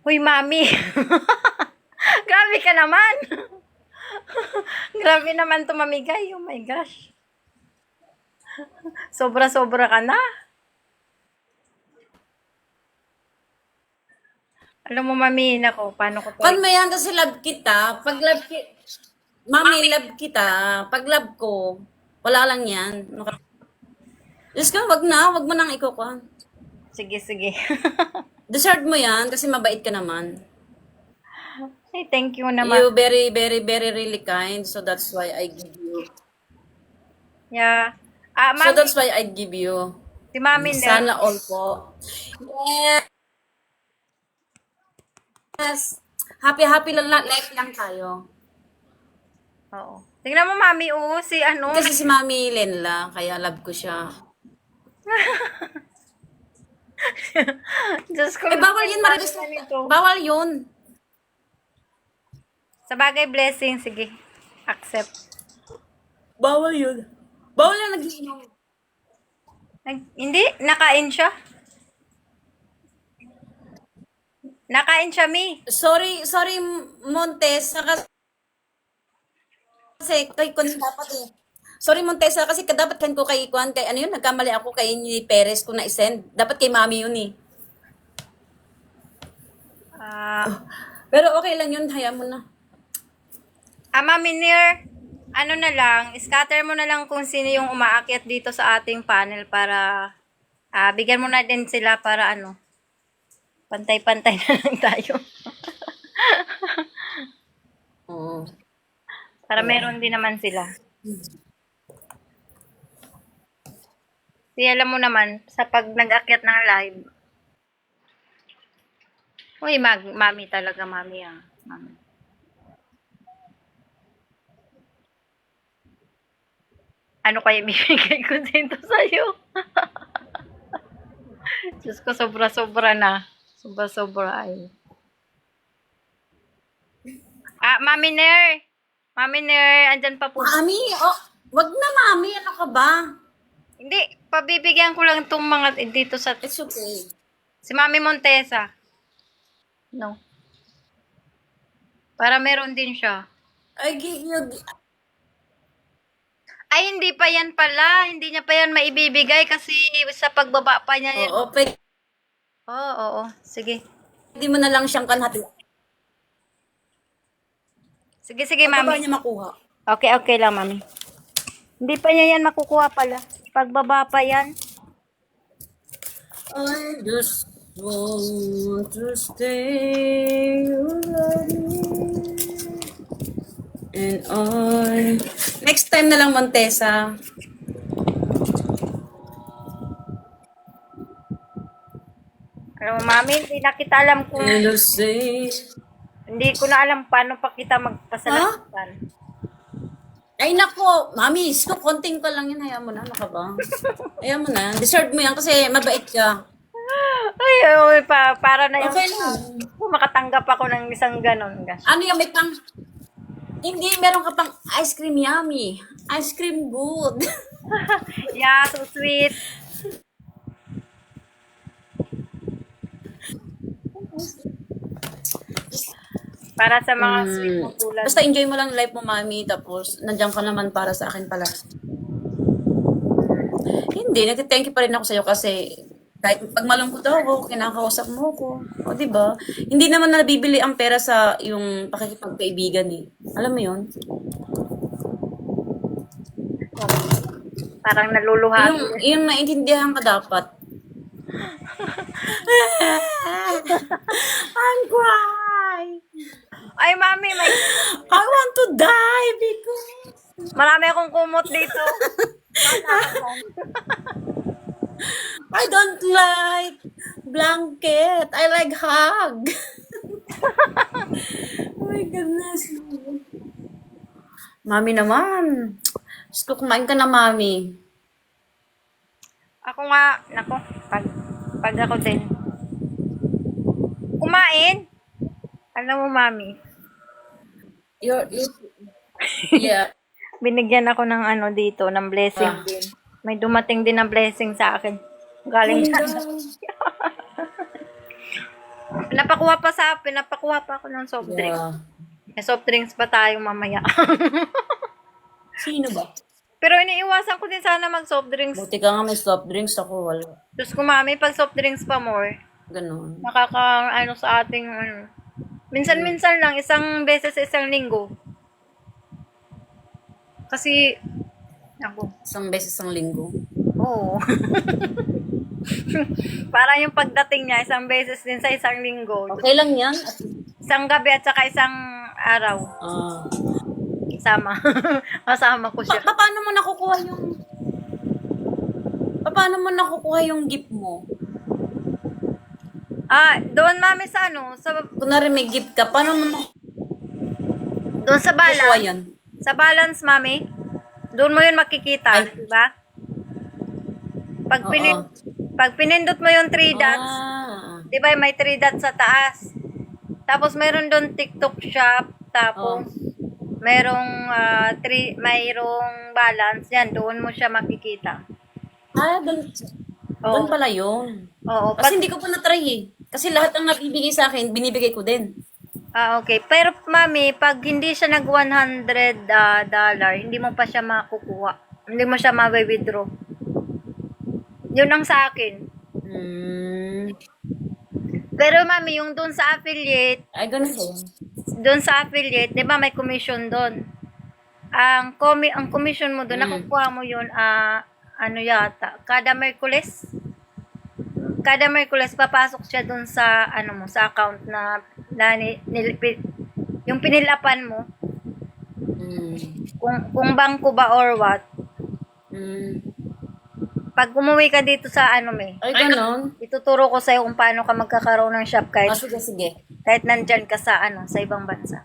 Hoy, mami. Grabe ka naman. Grabe naman tumamigay. Oh my gosh. Sobra-sobra ka na. Alam mo, mami, nako, paano ko to? Kan mo yan kasi love kita. Pag love kita, mami, love kita. Pag love ko, wala lang yan. Diyos ka, wag mo nang ikukuhan. Sige, sige. Deserve mo yan kasi mabait ka naman. Hey, thank you naman. You very, very, very really kind. So that's why I give you. Yeah. So Mami, that's why I give you. si mami na. Sana all po. Yes. Happy lang life lang tayo. Oo. Tingnan mo, mami, si ano. Kasi si Mami Lenla, kaya love ko siya. Diyos ko. Bawal yun, Marites. Bawal yun. Sa bagay, blessing. Sige. Accept. Bawal yun. Bawal na nag-iinom. Hindi, nakain siya. Nakain siya, Mi. Sorry, Montesa, kasi kay Kun dapat eh. Sorry, Montesa, kasi dapat kan ko kay Kwan, kay ano yun, nagkamali ako kay ni Perez kung na-send. Dapat kay Mami yun eh. Pero okay lang yun, hayaan mo na. Mami Nir, ano na lang, scatter mo na lang kung sino yung umaakyat dito sa ating panel para bigyan mo na din sila para ano, pantay-pantay na lang tayo. Oo. Para meron din naman sila. Kasi alam mo naman, sa pag nag-akyat ng live, uy, mami talaga, mami Mami. Ano kaya ibibigay ko dito sa'yo? Diyos ko, sobra-sobra na. Sobra-sobra ay. Mami Nair! Mami Nair, andyan pa po. Mami, wag na Mami, ano ka ba? Hindi, pabibigyan ko lang itong mga dito sa... It's okay. Si Mami Montesa. No. Para meron din siya. I give you... Ay, hindi pa yan pala. Hindi niya pa yan maibibigay kasi sa pagbaba pa niya yan. Oo, pwede Oo. Sige. mo na lang siyang kanhati. Sige, Paano mami. niya makuha? Okay lang, mami. Hindi pa niya yan makukuha pala. Pagbaba pa yan. I just want to stay alive. And next time na lang, Montesa. Alam mo, mami, hindi na kita alam kung... And I'll say... Hindi ko na alam paano pa kita magpasalamatan. Ay nako, Mami, konting ko lang yan. Hayaan mo na, ano ka ba? Hayaan mo na. Deserve mo yan kasi mabait ka. Ay, para na yung... Okay lang. Makatanggap ako ng isang ganon. Ano yung may pang... Hindi, meron ka pang ice cream yummy. Ice cream good. Yeah, so sweet. Para sa mga sweet mo tulad. Basta enjoy mo lang life mo, Mami. Tapos, nandiyan ka naman para sa akin pala. Hindi, nagtithank you pa rin ako sa'yo kasi kahit pag malungkot ako, kinakausap mo ako. O, di ba? Hindi naman nabibili ang pera sa yung pakikipagkaibigan eh. Alam mo yun? Parang naluluha. Yung naintindihan ka dapat. I'm crying. Ay, mami, I want to die because... marami akong kumot dito. I don't like blanket. I like hug. Oh my goodness. Mami naman. Diyos ko, kumain ka na, Mami. Ako nga, nako, pag ako din. Kumain? Alam mo, mami, Yeah. binigyan ako ng ano dito, ng blessing din. May dumating din na blessing sa akin. Galing sa... Pinapakuha pa ako ng soft drink. Yeah. May soft drinks pa tayo mamaya. Sino ba? Pero iniiwasan ko din sana mag soft drinks. Buti ka nga may soft drinks ako, wala. Diyos ko mami, pag soft drinks pa more, Ganun. ano sa ating ano. Minsan-minsan lang, isang beses sa isang linggo. Kasi, ako, Isang beses ang linggo. oo. Parang yung pagdating niya, isang beses din sa isang linggo. Okay lang yan. Isang gabi at saka isang araw. Ah. Sama. Kasama ko siya. Paano mo nakukuha yung gift mo? Doon mami sa ano, Kunwari may gift ka, paano mo doon sa nakukuha balance. yan? Sa balance mami, doon mo yun makikita, Ay. di ba? Pag, Oo. pag pinindot mo yung 3 dots, Ah. di ba may 3 dots sa taas. Tapos mayroon doon TikTok shop, tapos mayroong balance, yan, doon mo siya makikita. Doon Oo. pala yun. Oo, Kasi hindi ko pa na-try eh. Kasi lahat ng nabibigay sa akin, binibigay ko din. okay. Pero mami, pag hindi siya nag $100, hindi mo pa siya makukuha. Hindi mo siya ma-withdraw. Yun ang sa akin. Hmm. Pero mami, yung doon sa affiliate, Ay, ganun ba yun? doon sa affiliate, 'di ba may commission doon? Ang commission mo doon, nakukuha mo 'yun ano yata, kada Merkules papasok siya doon sa ano mo, sa account na yung pinilapan mo, Hmm. kung bangko ba or what. Hmm. Pag umuwi ka dito sa ano Ay, ganun. ituturo ko sa'yo kung paano ka magkakaroon ng shop Sige. kahit nandyan ka sa ano, sa ibang bansa.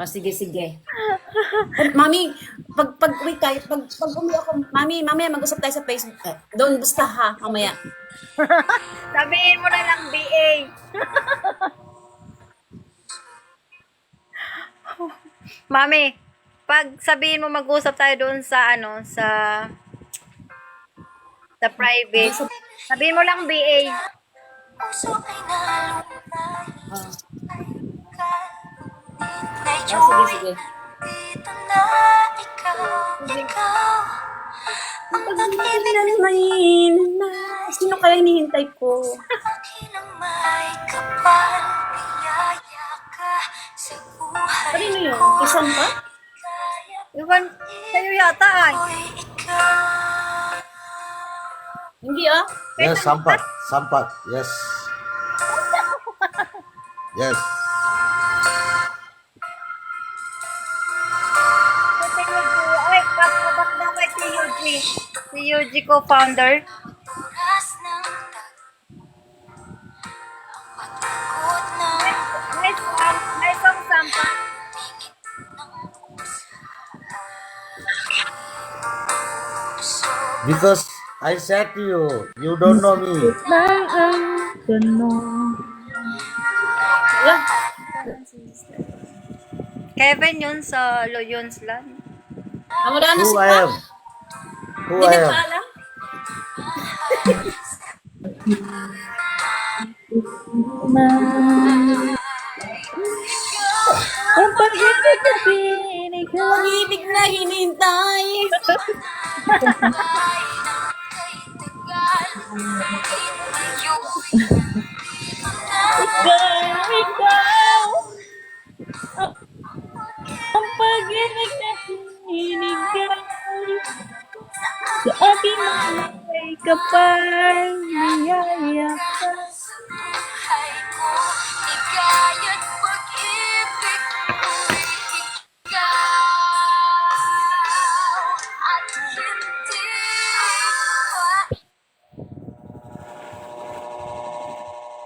Sige. Mami, wait tayo, pag umuwi ako, mami, mamaya mag-usap tayo sa Facebook. Doon, basta ha, mamaya. Sabihin mo na lang BA. Mami, pag sabihin mo mag-usap tayo doon sa ano, sa private, sabihin mo lang BA. Sige. Sino kaya hinihintay ko? Kanino yun? Isang pa? Iwan sa'yo yata ay. Hindi ah. Yes, Sampat. Sampat. Yes. Yes. Ay, kapabak na kay TUG. TUG co-founder. Nice song, Sampa. Because I said to you, you don't know me. Wala. Kevin yun sa Loyons Land. Wala na si Who I Pa. am? Who Hindi I am? nagpaalam. Ang pag-ibig na pinig Pag-ibig na hinintay. ikaw. Ang pag-ibig na pinig sa aking mga kapal niyaya ka.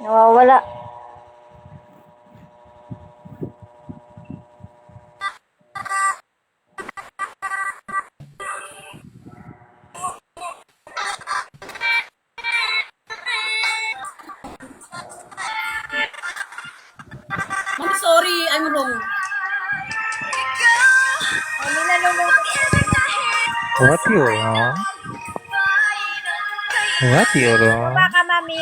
Nawawala. Mami, sorry. I'm wrong. Ano na lulungkot? What you wrong? What you wrong?